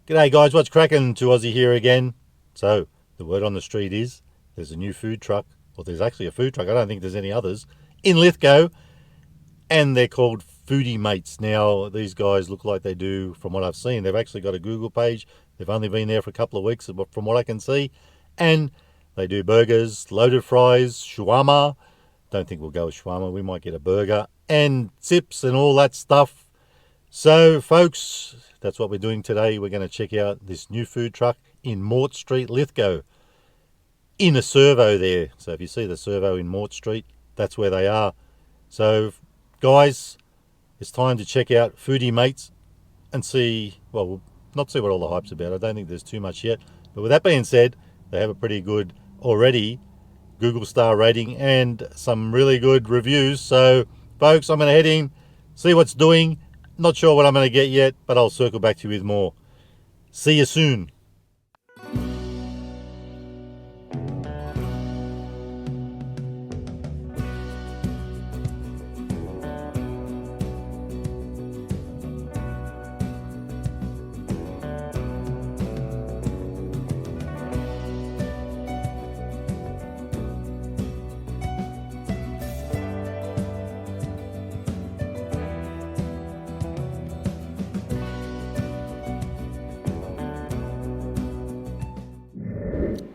G'day guys, what's cracking? To Aussie here again. So, the word on the street is there's a new food truck, or there's actually a food truck, I don't think there's any others, in Lithgow, and they're called Foodie Mates. Now, these guys look like they do, from what I've seen, they've actually got a Google page. They've only been there for a couple of weeks, from what I can see, and they do burgers, loaded fries, shawarma. Don't think we'll go with shawarma, we might get a burger, and chips and all that stuff. So folks, that's what we're doing today. We're going to check out this new food truck in Mort Street, Lithgow, in a servo there. So if you see the servo in Mort Street, that's where they are. So guys, it's time to check out Foodie Mates and see, well, we'll not see what all the hype's about. I don't think there's too much yet. But with that being said, they have a pretty good already Google star rating and some really good reviews. So folks, I'm going to head in, see what's doing. Not sure what I'm going to get yet, but I'll circle back to you with more. See you soon.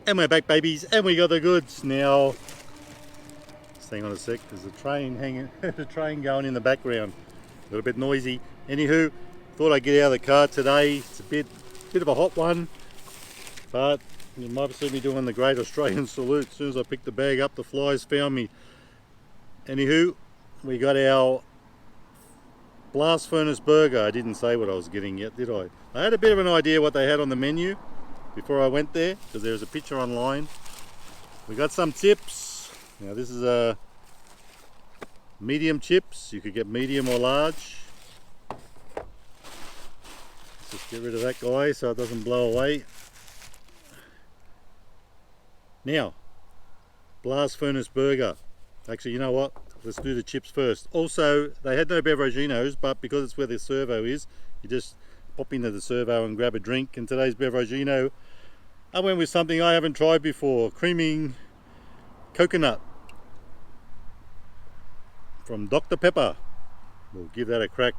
And we're back, babies, and we got the goods. Now, just hang on a sec, there's a train hanging, a train going in the background. A little bit noisy. Anywho, thought I'd get out of the car today. It's a bit of a hot one, but you might see me doing the great Australian salute. As soon as I picked the bag up, the flies found me. Anywho, we got our blast furnace burger. I didn't say what I was getting yet, did I? I had a bit of an idea what they had on the menu before I went there, because there was a picture online. We got some chips. Now this is a medium chips. You could get medium or large. Let's just get rid of that guy so it doesn't blow away. Now, blast furnace burger. Actually, you know what? Let's do the chips first. Also, they had no beveraginos, but because it's where the servo is, you just pop into the servo and grab a drink. And today's beveragino, I went with something I haven't tried before, creaming coconut from Dr. Pepper. We'll give that a crack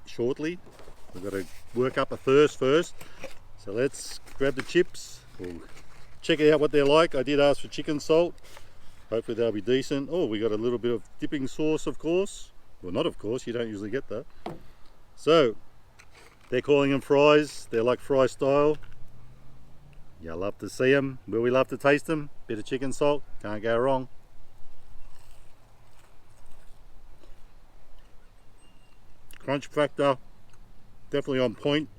shortly. We've got to work up a thirst first. So let's grab the chips. We'll check out what they're like. I did ask for chicken salt. Hopefully they'll be decent. Oh, we got a little bit of dipping sauce, of course. Well, not of course, you don't usually get that. So, they're calling them fries. They're like fry style. You love to see them. Will we love to taste them? Bit of chicken salt, can't go wrong. Crunch factor, definitely on point.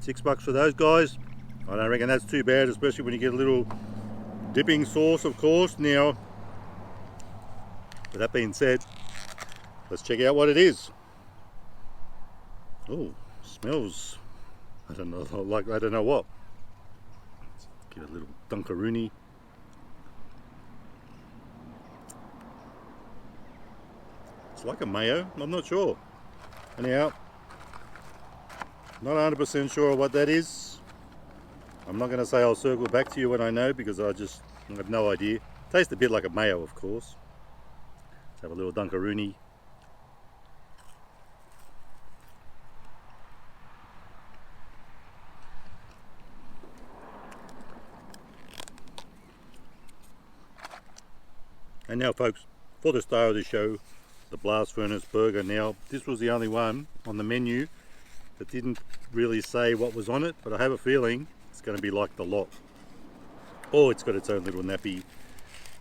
$6 for those guys. I don't reckon that's too bad, especially when you get a little dipping sauce, of course. Now, with that being said, let's check out what it is. Oh, smells, I don't know, like I don't know what. Let's give it a little dunkaroonie. It's like a mayo, I'm not sure. Anyhow, not 100% sure what that is. I'm not going to say I'll circle back to you when I know, because I have no idea. Tastes a bit like a mayo, of course. Let's have a little dunkaroonie. And now folks, for the star of the show, the blast furnace burger. Now, this was the only one on the menu that didn't really say what was on it, but I have a feeling it's going to be like the lot. Oh, it's got its own little nappy.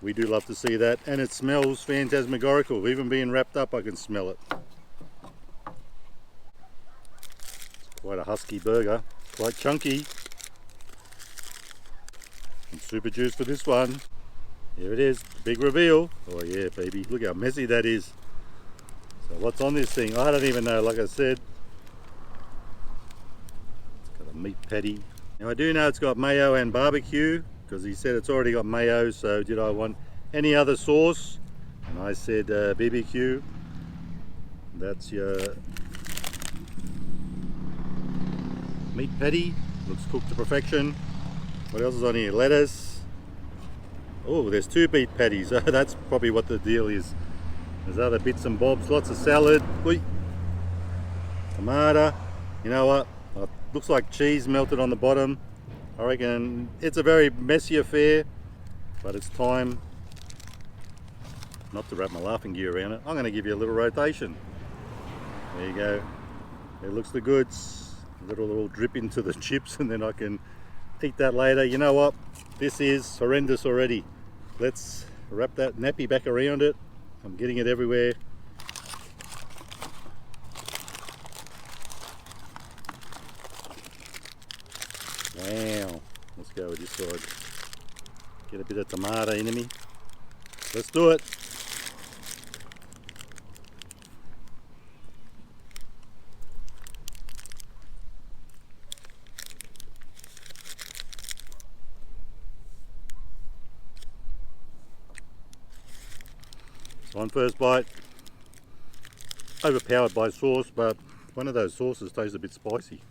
We do love to see that, and it smells phantasmagorical. Even being wrapped up, I can smell it. It's quite a husky burger, quite chunky. And super juice for this one. Here it is, the big reveal. Oh yeah, baby, look how messy that is. So what's on this thing? I don't even know, like I said. It's got a meat patty. Now I do know it's got mayo and barbecue, because he said it's already got mayo, so did I want any other sauce? And I said BBQ. That's your meat patty. Looks cooked to perfection. What else is on here? Lettuce. Oh, there's 2 meat patties. That's probably what the deal is. There's other bits and bobs. Lots of salad. Oy. Tomato. You know what? Looks like cheese melted on the bottom. I reckon it's a very messy affair, but it's time not to wrap my laughing gear around it. I'm going to give you a little rotation. There you go. It looks the goods. Let it all drip into the chips and then I can eat that later. You know what? This is horrendous already. Let's wrap that nappy back around it. I'm getting it everywhere. Wow. Let's go with this side. Get a bit of tomato in me. Let's do it. On first bite, overpowered by sauce, but one of those sauces tastes a bit spicy.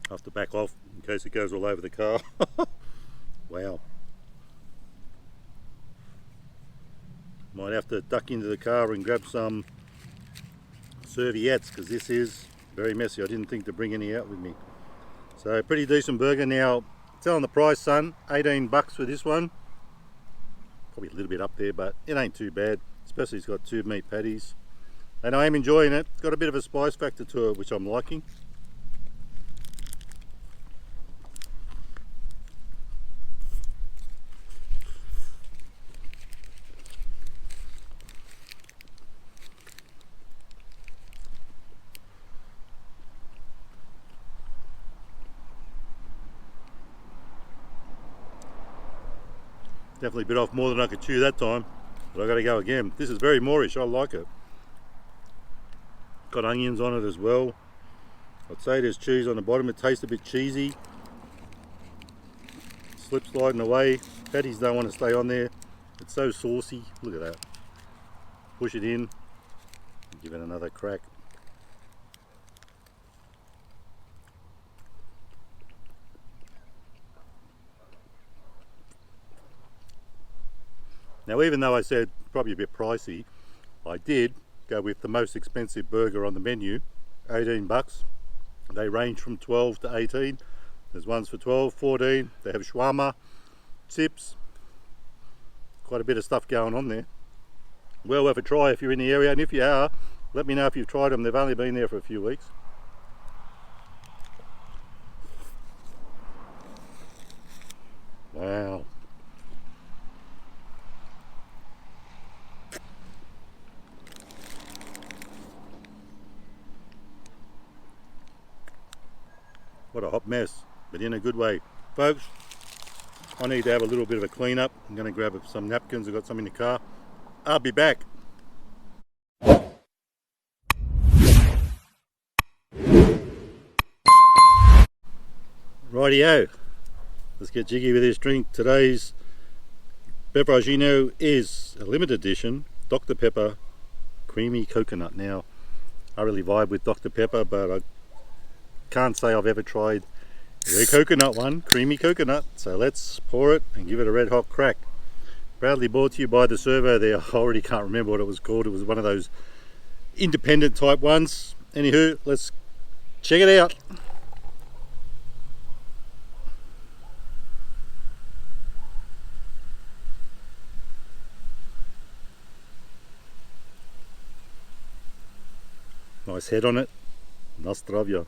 I have to back off in case it goes all over the car. Wow. Might have to duck into the car and grab some serviettes because this is very messy. I didn't think to bring any out with me. So pretty decent burger. Now, telling the price, son, 18 bucks for this one. Probably a little bit up there, but it ain't too bad. Especially it's got 2 meat patties. And I am enjoying it. It's got a bit of a spice factor to it, which I'm liking. Definitely bit off more than I could chew that time, but I got to go again. This is very Moorish. I like it. Got onions on it as well. I'd say there's cheese on the bottom. It tastes a bit cheesy. Slip sliding away. Patties don't want to stay on there. It's so saucy. Look at that. Push it in. Give it another crack. Now, even though I said probably a bit pricey, I did go with the most expensive burger on the menu, 18 bucks. They range from 12 to 18. There's ones for 12, 14. They have shawarma, chips, quite a bit of stuff going on there. Well worth a try if you're in the area, and if you are, let me know if you've tried them. They've only been there for a few weeks. Wow. What a hot mess, but in a good way. Folks, I need to have a little bit of a clean up. I'm going to grab some napkins. I've got some in the car. I'll be back. Rightio, let's get jiggy with this drink. Today's beveragino is a limited edition Dr. Pepper creamy coconut. Now, I really vibe with Dr. Pepper, but I can't say I've ever tried the coconut one, creamy coconut. So let's pour it and give it a red hot crack. Proudly brought to you by the servo there. I already can't remember what it was called. It was one of those independent type ones. Anywho, let's check it out. Nice head on it. Na zdravia.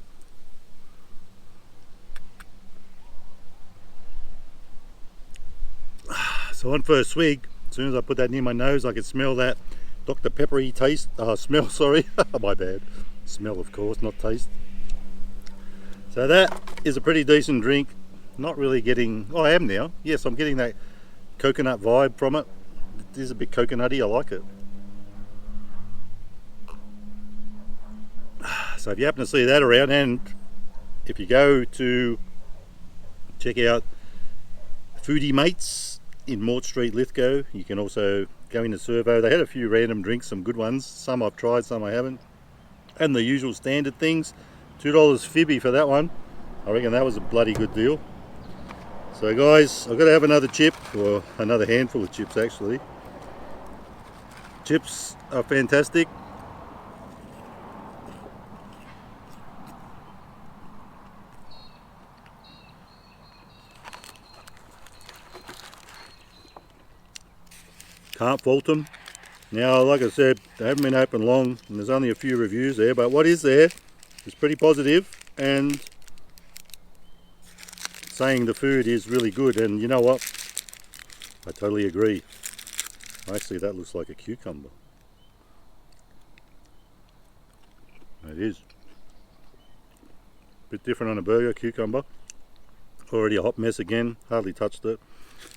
So on first swig, as soon as I put that near my nose, I could smell that Dr. Peppery taste, smell, sorry, my bad. Smell, of course, not taste. So that is a pretty decent drink. Not really getting, I am now. Yes, I'm getting that coconut vibe from it. It is a bit coconutty, I like it. So if you happen to see that around, and if you go to check out Foodie Mates in Mort Street, Lithgow, you can also go into Servo. They had a few random drinks, some good ones. Some I've tried, some I haven't. And the usual standard things. $2 fibby for that one. I reckon that was a bloody good deal. So guys, I've got to have another chip, or another handful of chips actually. Chips are fantastic. Can't fault them. Now, like I said, they haven't been open long and there's only a few reviews there, but what is there is pretty positive and saying the food is really good. And you know what? I totally agree. Actually, that looks like a cucumber. It is. Bit different on a burger, cucumber. Already a hot mess again, hardly touched it.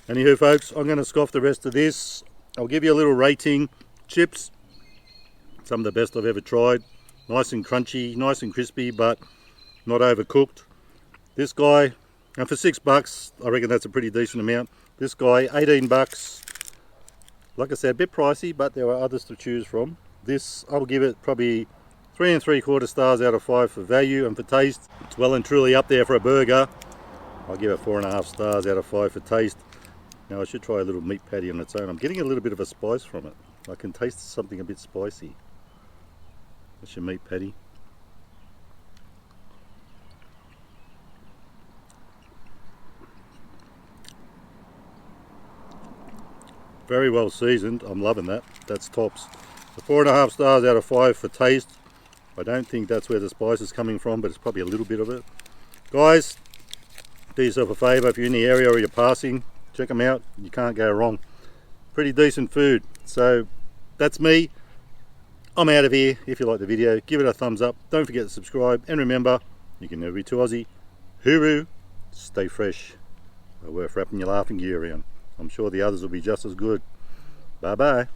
Anywho folks, I'm going to scoff the rest of this. I'll give you a little rating. Chips, some of the best I've ever tried. Nice and crunchy, nice and crispy, but not overcooked. This guy, and for $6, I reckon that's a pretty decent amount. This guy, $18. Like I said, a bit pricey, but there are others to choose from. This, I'll give it probably 3 3/4 stars out of 5 for value, and for taste, it's well and truly up there for a burger. I'll give it 4.5 stars out of 5 for taste. Now I should try a little meat patty on its own. I'm getting a little bit of a spice from it. I can taste something a bit spicy. That's your meat patty. Very well seasoned. I'm loving that. That's tops. So 4.5 stars out of 5 for taste. I don't think that's where the spice is coming from, but it's probably a little bit of it. Guys, do yourself a favour, if you're in the area or you're passing, check them out. You can't go wrong. Pretty decent food. So that's me. I'm out of here. If you like the video, give it a thumbs up. Don't forget to subscribe. And remember, you can never be too Aussie. Hooroo. Stay fresh. Well, worth wrapping your laughing gear around. I'm sure the others will be just as good. Bye bye.